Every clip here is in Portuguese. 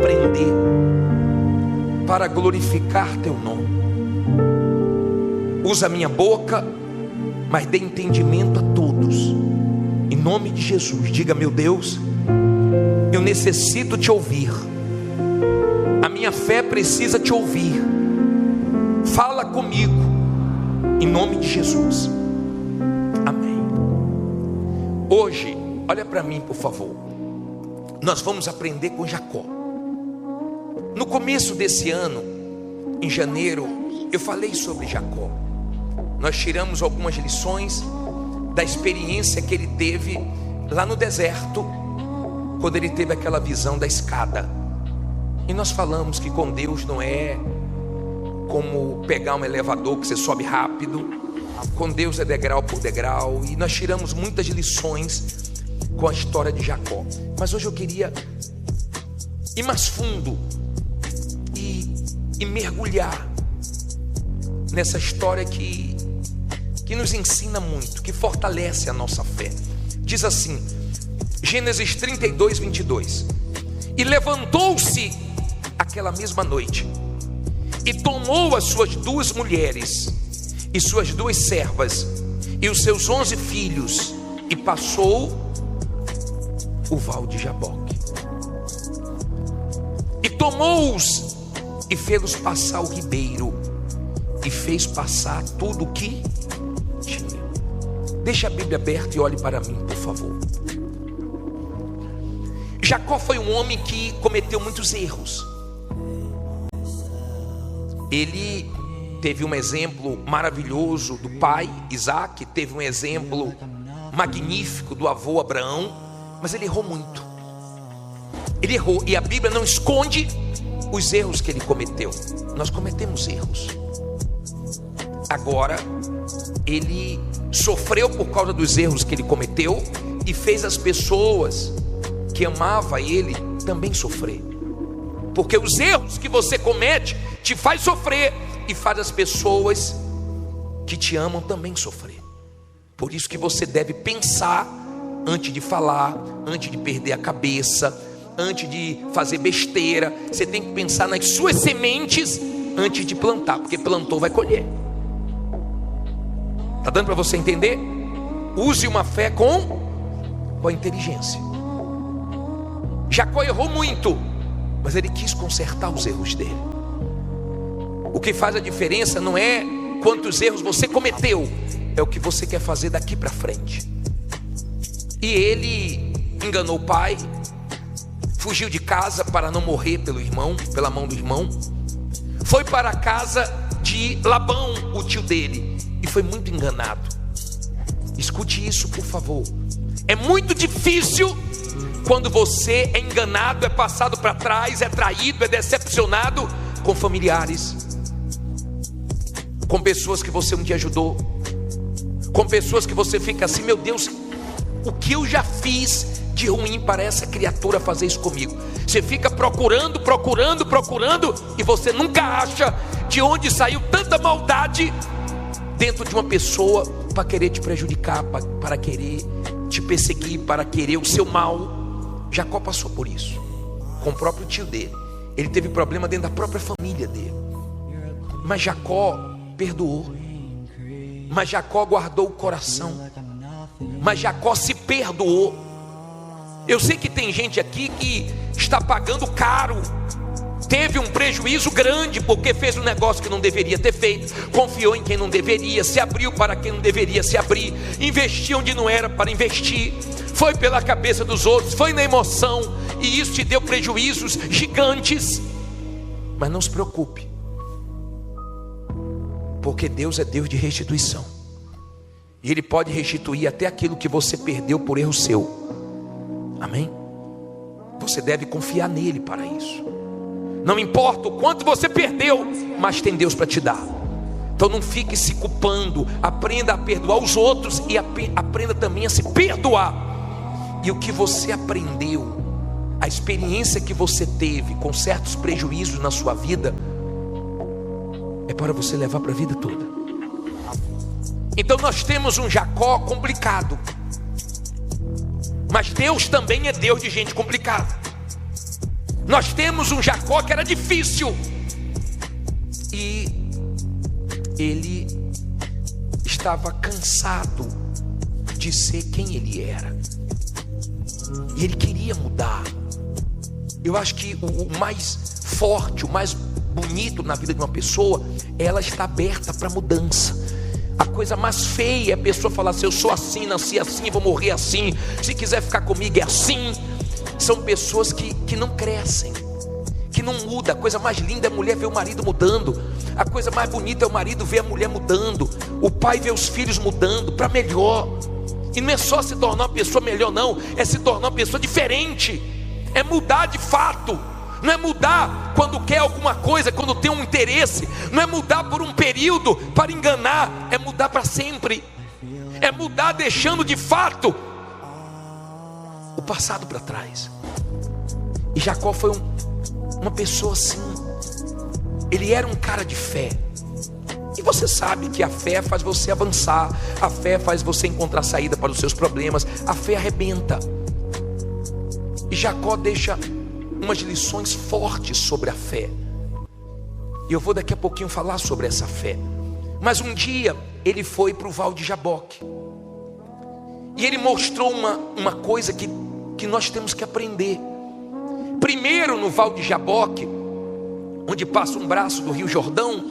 aprender para glorificar teu nome. Usa a minha boca, mas dê entendimento a todos. Em nome de Jesus, diga: meu Deus, eu necessito te ouvir. A minha fé precisa te ouvir. Fala comigo, em nome de Jesus. Amém. Hoje, olha para mim, por favor. Nós vamos aprender com Jacó. No começo desse ano, em janeiro, eu falei sobre Jacó. Nós tiramos algumas lições da experiência que ele teve lá no deserto, quando ele teve aquela visão da escada. E nós falamos que com Deus não é como pegar um elevador que você sobe rápido. Com Deus é degrau por degrau. E nós tiramos muitas lições com a história de Jacó. Mas hoje eu queria ir mais fundo e mergulhar nessa história que nos ensina muito, que fortalece a nossa fé. Diz assim, Gênesis 32, 22: e levantou-se aquela mesma noite, e tomou as suas 2 mulheres, e suas 2 servas, e os seus 11 filhos, e passou o val de Jaboque. E tomou-os, e fez-los passar o ribeiro, e fez passar tudo o que tinha. Deixa a Bíblia aberta e olhe para mim, por favor. Jacó foi um homem que cometeu muitos erros. Ele teve um exemplo maravilhoso do pai Isaac, teve um exemplo magnífico do avô Abraão, mas ele errou muito. Ele errou, e a Bíblia não esconde os erros que ele cometeu. Nós cometemos erros. Agora, ele sofreu por causa dos erros que ele cometeu e fez as pessoas que amavam ele também sofrer. Porque os erros que você comete te faz sofrer e faz as pessoas que te amam também sofrer. Por isso que você deve pensar antes de falar, antes de perder a cabeça, antes de fazer besteira. Você tem que pensar nas suas sementes antes de plantar, porque plantou vai colher. Está dando para você entender? Use uma fé com a inteligência. Jacó errou muito, mas ele quis consertar os erros dele. O que faz a diferença não é quantos erros você cometeu, é o que você quer fazer daqui para frente. E ele enganou o pai, fugiu de casa para não morrer pelo irmão, pela mão do irmão. Foi para a casa de Labão, o tio dele, e foi muito enganado. Escute isso, por favor. É muito difícil quando você é enganado, é passado para trás, é traído, é decepcionado com familiares, com pessoas que você um dia ajudou, com pessoas que você fica assim: meu Deus, o que eu já fiz de ruim para essa criatura fazer isso comigo? Você fica procurando e você nunca acha de onde saiu tanta maldade dentro de uma pessoa para querer te prejudicar, para querer te perseguir, para querer o seu mal. Jacó passou por isso com o próprio tio dele. Ele teve problema dentro da própria família dele, mas Jacó perdoou, mas Jacó guardou o coração, mas Jacó se perdoou. Eu sei que tem gente aqui que está pagando caro, teve um prejuízo grande porque fez um negócio que não deveria ter feito, confiou em quem não deveria, se abriu para quem não deveria se abrir, investiu onde não era para investir, foi pela cabeça dos outros, foi na emoção, e isso te deu prejuízos gigantes. Mas não se preocupe, porque Deus é Deus de restituição, e Ele pode restituir até aquilo que você perdeu por erro seu. Amém? Você deve confiar nele para isso. Não importa o quanto você perdeu, mas tem Deus para te dar. Então não fique se culpando. Aprenda a perdoar os outros e aprenda também a se perdoar. E o que você aprendeu, a experiência que você teve com certos prejuízos na sua vida, é para você levar para a vida toda. Então nós temos um Jacó complicado, mas Deus também é Deus de gente complicada. Nós temos um Jacó que era difícil, e ele estava cansado de ser quem ele era, e ele queria mudar. Eu acho que o mais forte, o mais bonito na vida de uma pessoa, ela está aberta para mudança. A coisa mais feia é a pessoa falar assim: eu sou assim, nasci assim, vou morrer assim, se quiser ficar comigo é assim. São pessoas que não crescem, que não mudam. A coisa mais linda é a mulher ver o marido mudando, a coisa mais bonita é o marido ver a mulher mudando, o pai ver os filhos mudando para melhor. E não é só se tornar uma pessoa melhor, não, é se tornar uma pessoa diferente, é mudar de fato. Não é mudar quando quer alguma coisa, quando tem um interesse. Não é mudar por um período para enganar. É mudar para sempre. É mudar deixando de fato o passado para trás. E Jacó foi uma pessoa assim. Ele era um cara de fé. E você sabe que a fé faz você avançar. A fé faz você encontrar saída para os seus problemas. A fé arrebenta. E Jacó deixa umas lições fortes sobre a fé, e eu vou daqui a pouquinho falar sobre essa fé. Mas um dia ele foi para o Val de Jaboque, e ele mostrou uma coisa que nós temos que aprender. Primeiro, no Val de Jaboque, onde passa um braço do Rio Jordão,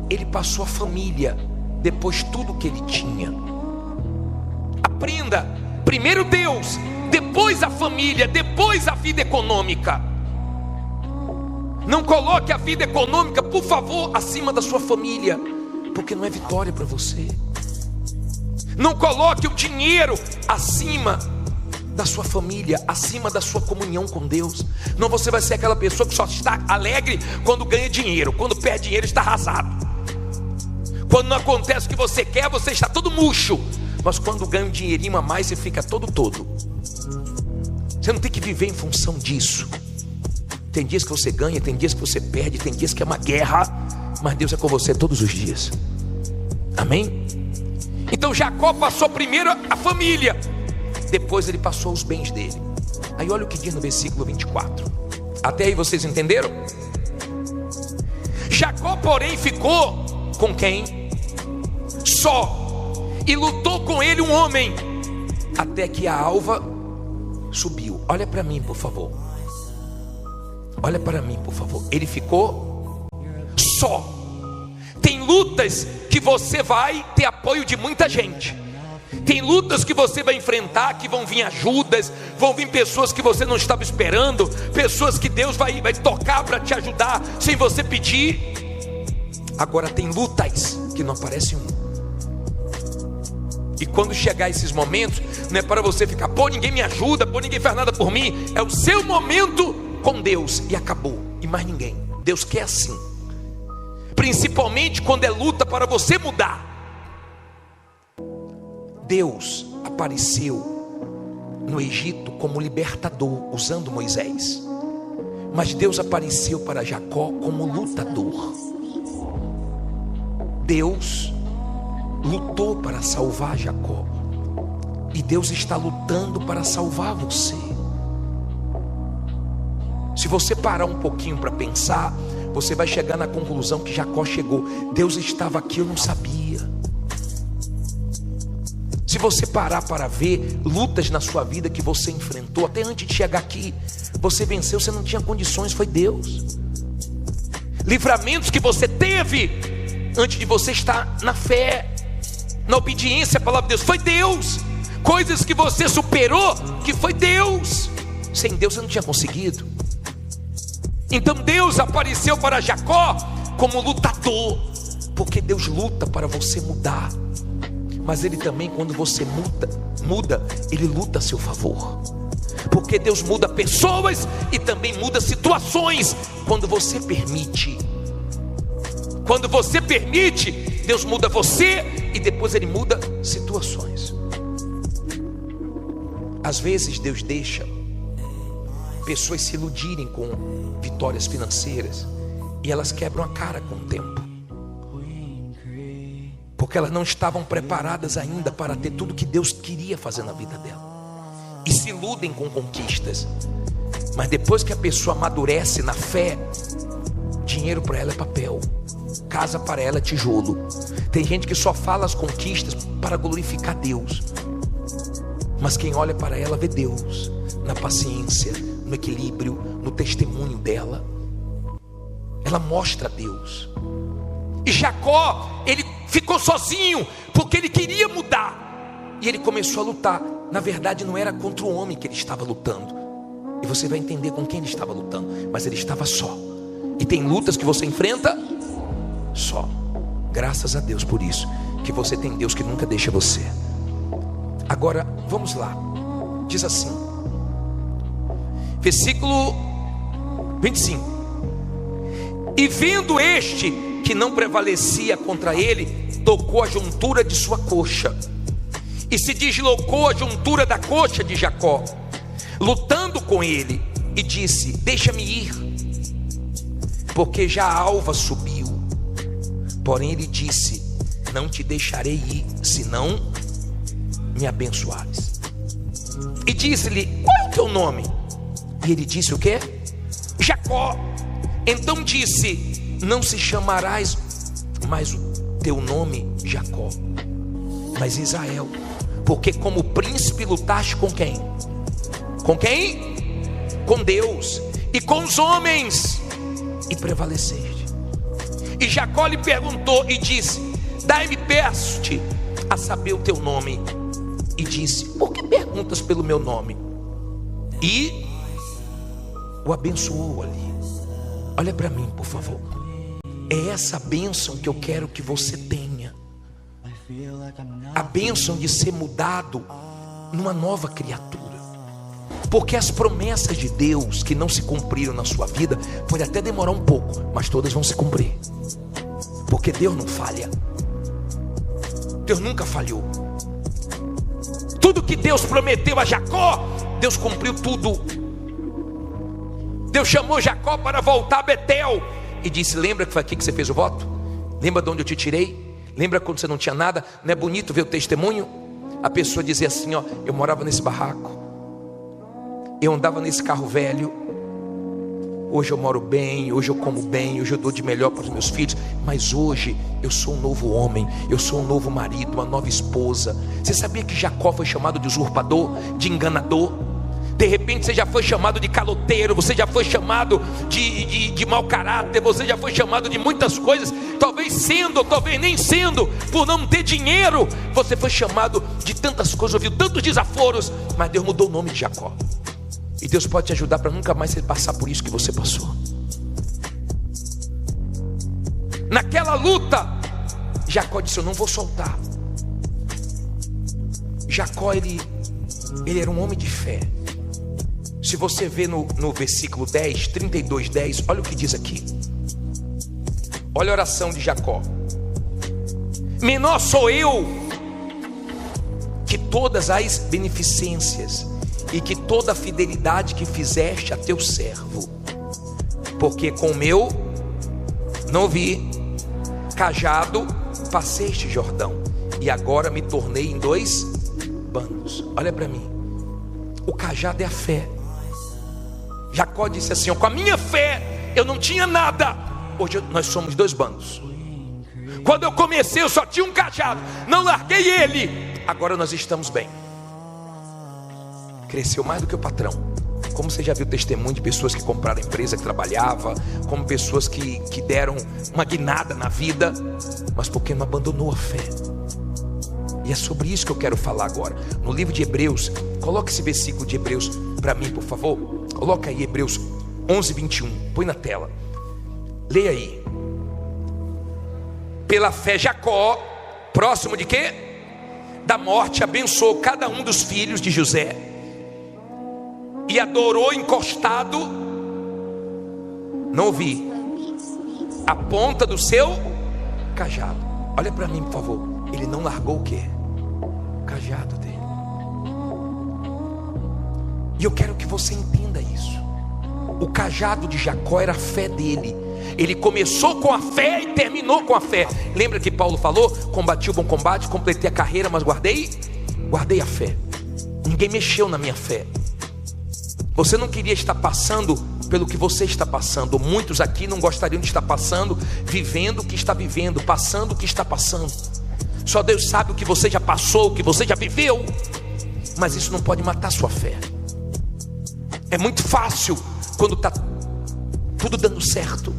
ele passou a família, depois tudo que ele tinha. Aprenda: primeiro Deus, depois a família, depois a vida econômica. Não coloque a vida econômica, por favor, acima da sua família, porque não é vitória para você. Não coloque o dinheiro acima da sua família, acima da sua comunhão com Deus. Não, você vai ser aquela pessoa que só está alegre quando ganha dinheiro, quando perde dinheiro está arrasado. Quando não acontece o que você quer, você está todo murcho. Mas quando ganha um dinheirinho a mais, você fica todo. Você não tem que viver em função disso. Tem dias que você ganha, tem dias que você perde, tem dias que é uma guerra, mas Deus é com você todos os dias. Amém? Então Jacó passou primeiro a família, depois ele passou os bens dele. Aí olha o que diz no versículo 24. Até aí vocês entenderam? Jacó, porém, ficou com quem? Só. E lutou com ele um homem, até que a alva subiu. Olha para mim, por favor. Olha para mim, por favor. Ele ficou só. Tem lutas que você vai ter apoio de muita gente. Tem lutas que você vai enfrentar, que vão vir ajudas, vão vir pessoas que você não estava esperando, pessoas que Deus vai tocar para te ajudar sem você pedir. Agora tem lutas que não aparece um. E quando chegar esses momentos, não é para você ficar: pô, ninguém me ajuda, pô, ninguém faz nada por mim. É o seu momento com Deus e acabou, e mais ninguém. Deus quer assim, principalmente quando é luta para você mudar. Deus apareceu no Egito como libertador, usando Moisés, mas Deus apareceu para Jacó como lutador. Deus lutou para salvar Jacó, e Deus está lutando para salvar você. Se você parar um pouquinho para pensar, você vai chegar na conclusão que Jacó chegou: Deus estava aqui, eu não sabia. Se você parar para ver lutas na sua vida que você enfrentou, até antes de chegar aqui, você venceu, você não tinha condições, foi Deus. Livramentos que você teve antes de você estar na fé, na obediência à palavra de Deus, foi Deus. Coisas que você superou, que foi Deus. Sem Deus você não tinha conseguido. Então Deus apareceu para Jacó como lutador, porque Deus luta para você mudar. Mas Ele também, quando você muda, Ele luta a seu favor. Porque Deus muda pessoas e também muda situações quando você permite. Quando você permite, Deus muda você e depois Ele muda situações. Às vezes Deus deixa pessoas se iludirem com vitórias financeiras, e elas quebram a cara com o tempo, porque elas não estavam preparadas ainda para ter tudo que Deus queria fazer na vida dela, e se iludem com conquistas. Mas depois que a pessoa amadurece na fé, dinheiro para ela é papel, casa para ela é tijolo. Tem gente que só fala as conquistas para glorificar Deus, mas quem olha para ela vê Deus na paciência, no equilíbrio, no testemunho dela. Ela mostra Deus. E Jacó, ele ficou sozinho porque ele queria mudar, e ele começou a lutar. Na verdade não era contra o homem que ele estava lutando, e você vai entender com quem ele estava lutando, mas ele estava só. E tem lutas que você enfrenta só. Graças a Deus por isso, que você tem Deus que nunca deixa você. Agora, vamos lá. Diz assim, versículo 25. E vendo este que não prevalecia contra ele, tocou a juntura de sua coxa, e se deslocou a juntura da coxa de Jacó, lutando com ele, e disse: deixa-me ir, porque já a alva subiu. Porém ele disse: não te deixarei ir, senão me abençoares. E disse-lhe: qual é o teu nome? E ele disse o quê? Jacó. Então disse: não se chamarás mais o teu nome Jacó, mas Israel, porque como príncipe lutaste com quem? Com quem? Com Deus e com os homens, e prevaleceste. E Jacó lhe perguntou e disse: dai-me, peço-te, a saber o teu nome. E disse: por que perguntas pelo meu nome? E o abençoou ali. Olha para mim, por favor. É essa bênção que eu quero que você tenha. A bênção de ser mudado numa nova criatura. Porque as promessas de Deus que não se cumpriram na sua vida, pode até demorar um pouco, mas todas vão se cumprir. Porque Deus não falha. Deus nunca falhou. Tudo que Deus prometeu a Jacó, Deus cumpriu tudo. Deus chamou Jacó para voltar a Betel e disse: lembra que foi aqui que você fez o voto? Lembra de onde eu te tirei? Lembra quando você não tinha nada? Não é bonito ver o testemunho? A pessoa dizia assim: ó, eu morava nesse barraco, eu andava nesse carro velho, hoje eu moro bem, hoje eu como bem, hoje eu dou de melhor para os meus filhos, mas hoje eu sou um novo homem, eu sou um novo marido, uma nova esposa. Você sabia que Jacó foi chamado de usurpador, de enganador? De repente você já foi chamado de caloteiro, você já foi chamado de mau caráter, você já foi chamado de muitas coisas, talvez sendo, ou talvez nem sendo, por não ter dinheiro, você foi chamado de tantas coisas, ouviu tantos desaforos, mas Deus mudou o nome de Jacó. E Deus pode te ajudar para nunca mais você passar por isso que você passou. Naquela luta, Jacó disse: eu não vou soltar. Jacó, ele era um homem de fé. Se você vê no versículo 10, 32, 10, olha o que diz aqui. Olha a oração de Jacó: menor sou eu que todas as beneficências e que toda a fidelidade que fizeste a teu servo, porque com o meu não vi cajado passei este Jordão, e agora me tornei em 2 bandos. Olha para mim, o cajado é a fé. Jacó disse assim: ó, com a minha fé eu não tinha nada, hoje nós somos 2 bandos. Quando eu comecei eu só tinha um cajado, não larguei ele, agora nós estamos bem. Cresceu mais do que o patrão. Como você já viu testemunho de pessoas que compraram a empresa que trabalhava, como pessoas que deram uma guinada na vida, mas porque não abandonou a fé. E é sobre isso que eu quero falar agora. No livro de Hebreus, coloca esse versículo de Hebreus para mim, por favor. Coloca aí Hebreus 11, 21, põe na tela. Leia aí. Pela fé Jacó, próximo de quê? Da morte, abençoou cada um dos filhos de José e adorou encostado, não ouvi, a ponta do seu cajado. Olha para mim, por favor. Ele não largou o quê? O cajado dele. E eu quero que você entenda isso. O cajado de Jacó era a fé dele. Ele começou com a fé e terminou com a fé. Lembra que Paulo falou: combati o bom combate, completei a carreira, mas guardei a fé. Ninguém mexeu na minha fé. Você não queria estar passando pelo que você está passando. Muitos aqui não gostariam de estar passando, vivendo o que está vivendo, passando o que está passando. Só Deus sabe o que você já passou, o que você já viveu. Mas isso não pode matar sua fé. É muito fácil quando está tudo dando certo,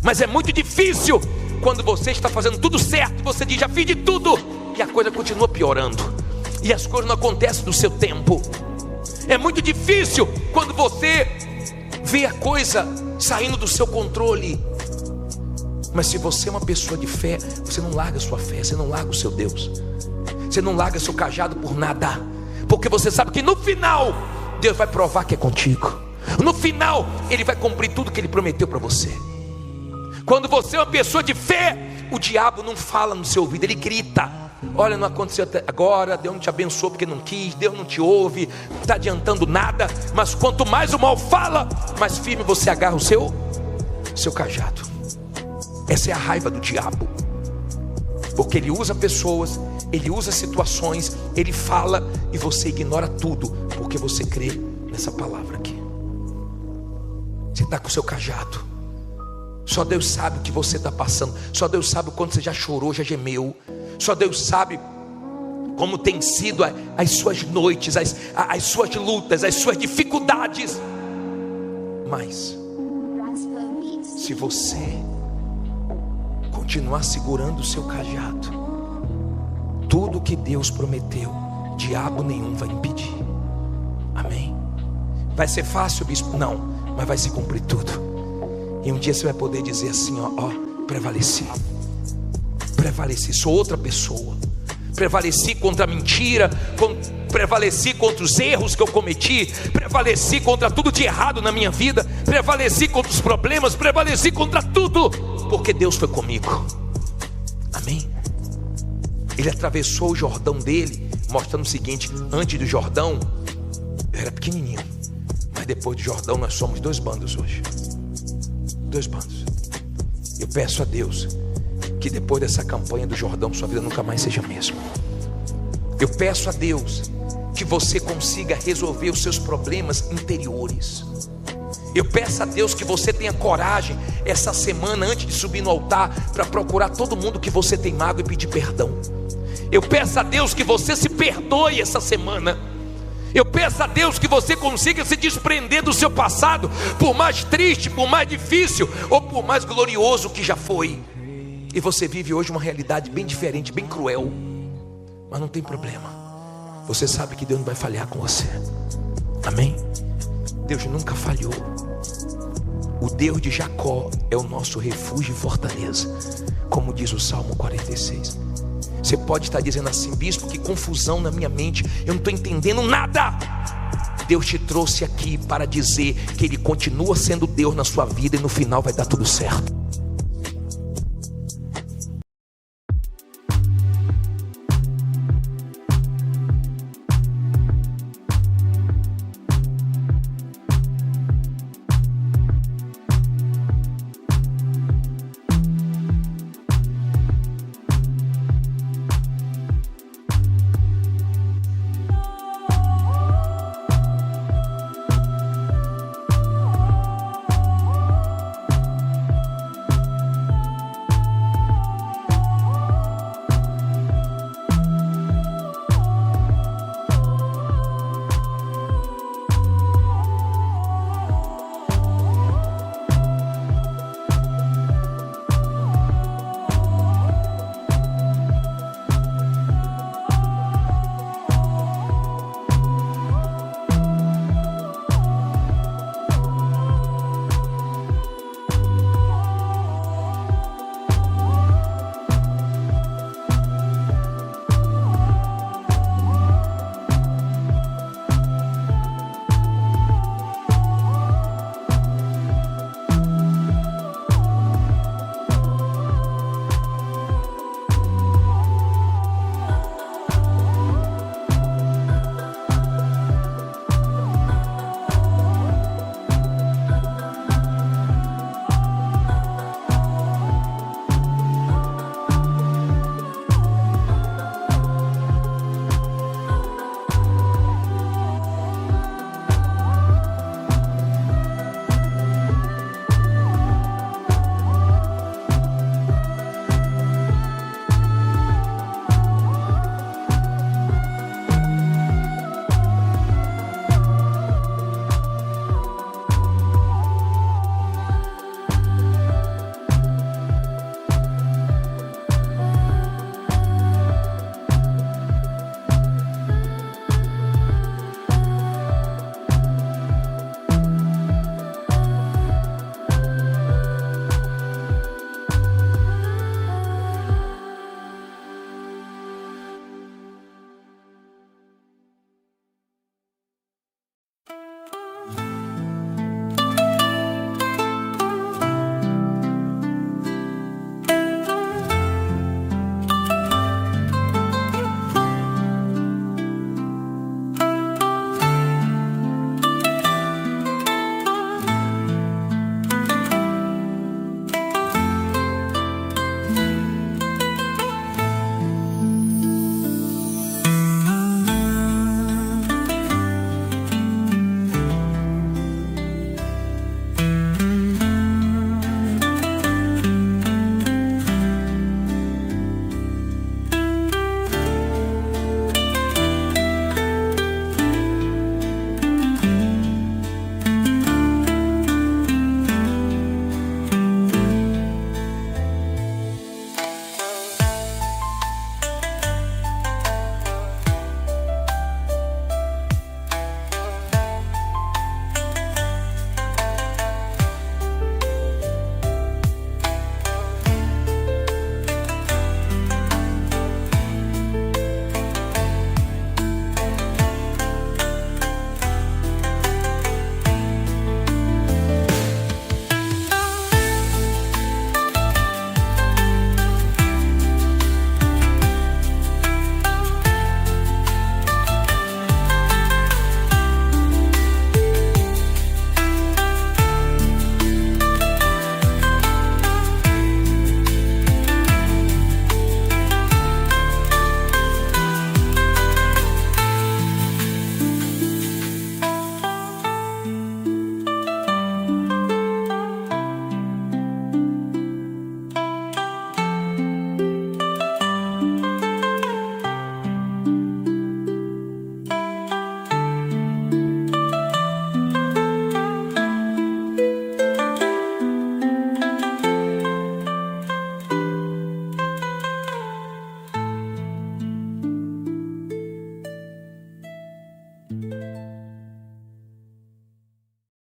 mas é muito difícil quando você está fazendo tudo certo. Você diz, já fiz de tudo, e a coisa continua piorando, e as coisas não acontecem no seu tempo. É muito difícil quando você vê a coisa saindo do seu controle. Mas se você é uma pessoa de fé, você não larga a sua fé, você não larga o seu Deus, você não larga seu cajado por nada, porque você sabe que no final Deus vai provar que é contigo. No final Ele vai cumprir tudo que Ele prometeu para você. Quando você é uma pessoa de fé, o diabo não fala no seu ouvido, ele grita: olha, não aconteceu até agora, Deus não te abençoou porque não quis, Deus não te ouve, não está adiantando nada. Mas quanto mais o mal fala, mais firme você agarra o seu cajado. Essa é a raiva do diabo, porque ele usa pessoas, ele usa situações, ele fala, e você ignora tudo, porque você crê nessa palavra aqui. Você está com o seu cajado. Só Deus sabe o que você está passando. Só Deus sabe o quanto você já chorou, já gemeu. Só Deus sabe como tem sido as suas noites, as suas lutas, as suas dificuldades. Mas se você continuar segurando o seu cajado, tudo que Deus prometeu, diabo nenhum vai impedir. Amém? Vai ser fácil, bispo? Não, mas vai se cumprir tudo. E um dia você vai poder dizer assim, prevaleci, sou outra pessoa, prevaleci contra a mentira, prevaleci contra os erros que eu cometi, prevaleci contra tudo de errado na minha vida, prevaleci contra os problemas, prevaleci contra tudo, porque Deus foi comigo. Amém? Ele atravessou o Jordão dele, mostrando o seguinte: antes do Jordão eu era pequenininho, mas depois do Jordão nós somos 2 bandos hoje. 2 bandos. Eu peço a Deus que depois dessa campanha do Jordão sua vida nunca mais seja a mesma. Eu peço a Deus que você consiga resolver os seus problemas interiores. Eu peço a Deus que você tenha coragem essa semana, antes de subir no altar, para procurar todo mundo que você tem mágoa e pedir perdão. Eu peço a Deus que você se perdoe essa semana. Eu peço a Deus que você consiga se desprender do seu passado, por mais triste, por mais difícil, ou por mais glorioso que já foi. E você vive hoje uma realidade bem diferente, bem cruel. Mas não tem problema. Você sabe que Deus não vai falhar com você. Amém? Deus nunca falhou. O Deus de Jacó é o nosso refúgio e fortaleza, como diz o Salmo 46. Você pode estar dizendo assim: bispo, que confusão na minha mente, eu não estou entendendo nada. Deus te trouxe aqui para dizer que Ele continua sendo Deus na sua vida, e no final vai dar tudo certo.